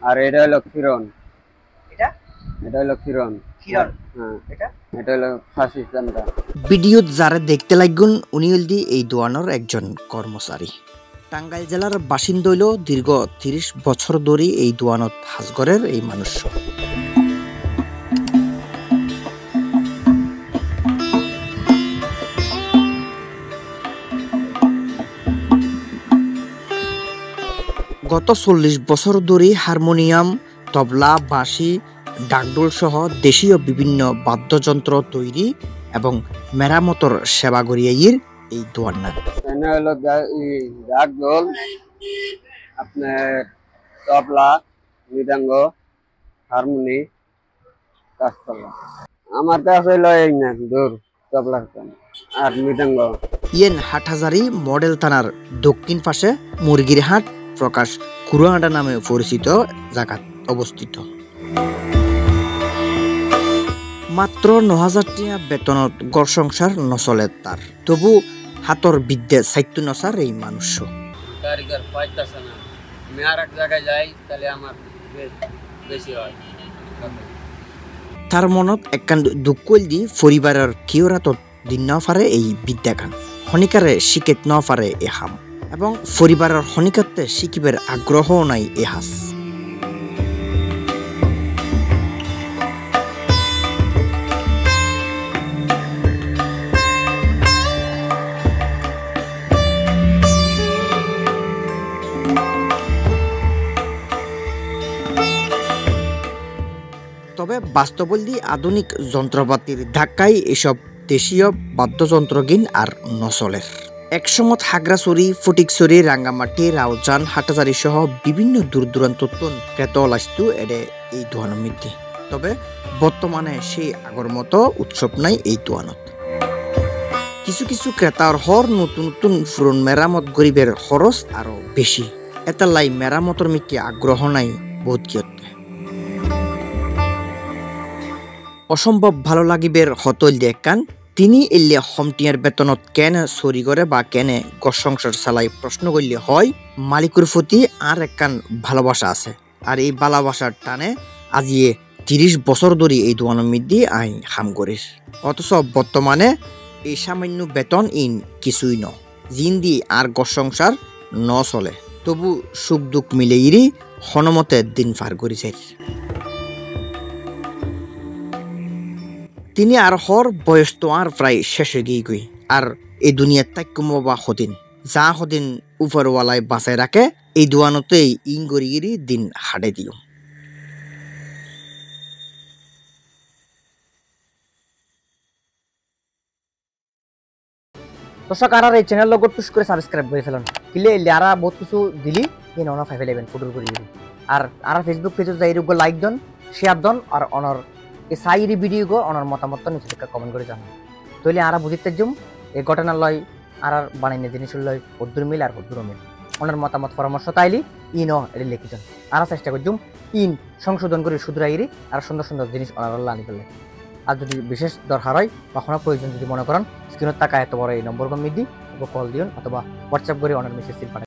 আর এটা হলো খিরন। এটা এটা হলো খিরন। খিরন। হ্যাঁ, এটা হলো ফাঁসি চান্দা। ভিডিওত যারে দেখতে লাগুন উনি হলদি এই দোয়ানোর একজন কর্মচারী। টাঙ্গাইল জেলার বাসিন্দা হইল দীর্ঘ ৩০ বছর ধরে এই দোয়ানত হাজগরের এই মানুষ। গত ৪০ বছর ধরে হারমোনিয়াম, তবলা, বাঁশি, ডাকডোল সহ দেশীয় বিভিন্ন বাদ্যযন্ত্র তৈরি এবং মেরামতর সেবা করিয়াইর এই দোয়ান্না। এনে হলো ঢাকঢোল, আপনার তবলা, মৃদঙ্গ, হারমোনি, কাঁচতলা। আমার কাছে হলো এই না দূর তবলা আর মৃদঙ্গ। ইয়েন হাটহাজারি মডেল থানার দক্ষিণ পাশে মুরগির হাট প্রকাশ কুড়াহাটা নামে পরিচিত জায়গাত অবস্থিত। মাত্র ৯,০০০ টাকা বেতনত গড় সংসার নচলে তার, তবু হাতর বিদ্যে সাহিত্য নচার এই মানুষ। কারিগর পাইতেছে না, আমি আর এক জায়গায় যাই তাহলে আমার বেশি হয়। তার মনত একখান দুঃখ দি পরিবারের কিয়রাত দিন ন পারে এই বিদ্যাখান, শনিকারে শিকেত ন পারে এ হাম, এবং পরিবারের শনিকাতে শিকিবের আগ্রহ নাই এ হাস। তবে বাস্তবলি আধুনিক যন্ত্রপাতির ধাক্কায় এসব দেশীয় বাদ্যযন্ত্রগিন আর নচলের। একসময় হাগরাছড়ি, ফটিকছড়ি, রাঙ্গামাটি, রাউজান, হাটহাজারি সহ বিভিন্ন দূর দূরান্ত ক্রেতল আসতো এডে এই দোয়ানোর মধ্যে। তবে বর্তমানে সেই আগর মতো উৎসব নাই এই দোয়ানত। কিছু কিছু ক্রেতার হর নতুন নতুন ফুরন মেরামত গরিবের খরচ আরো বেশি, এতালাই মেরামতর মিকে আগ্রহ নাই বোধ কিয়তে। অসম্ভব ভালো লাগিবের হতল দেখান তিনি এলে হমটিয়ার বেতনত কেন চুরি করে বা কেনে গড় সংসার চালাই প্রশ্ন করলে হয় মালিকের প্রতি আর একখান ভালোবাসা আছে, আর এই ভালোবাসার টানে আজিয়ে ৩০ বছর ধরে এই দোয়ানোর মধ্যে আই হাম করিস। অথচ বর্তমানে এই সামান্য বেতন ইন কিছুই ন, জিন দি আর গড় সংসার ন চলে, তবু সুখ দুঃখ মিলে ইরি হনমতে দিন পার করিছে। তিনি আর হর বয়স তো আর প্রায় শেষে গিয়ে গই, আর এই দুনিয়ার তাই কমবা হদিন যা হদিন উপরওয়ালায় বাঁচায় রাখে এই দোয়ানতেই ইংগরিগিরি দিন হাডে দিও। দর্শক আর এই চ্যানেল লোক টুস করে সাবস্ক্রাইব করে ফেলুন, কিলে আরা বহুত কিছু দিলি এই ননা ফাইভ ইলেভেন ফুটবল করি আর ফেসবুক পেজে যাই রুগ লাইক দন, শেয়ার দন, আর অনর এই সাইরি ভিডিও গো অনর মতামত নিচে কমেন্ট করে জানান। তাহলে আরা বুঝিতে জুম এই ঘটনা লয় আর বানাইনে জিনিস লয় হদ্দুর মিল আর হদ্দুর মিল অনর মতামত পরামর্শ তাইলি ইন এটা লিখিজন। আর চেষ্টা করজুম ইন সংশোধন করে শুধরাইরি আর সুন্দর সুন্দর জিনিস অনার আনি ফেলে। আর যদি বিশেষ দরকার হয় বা কোনো প্রয়োজন যদি মনে করেন স্ক্রিনের টাকা এত বড় এই নম্বর মিদি কল দিন অথবা হোয়াটসঅ্যাপ করে অনার মেসেজ পাঠান।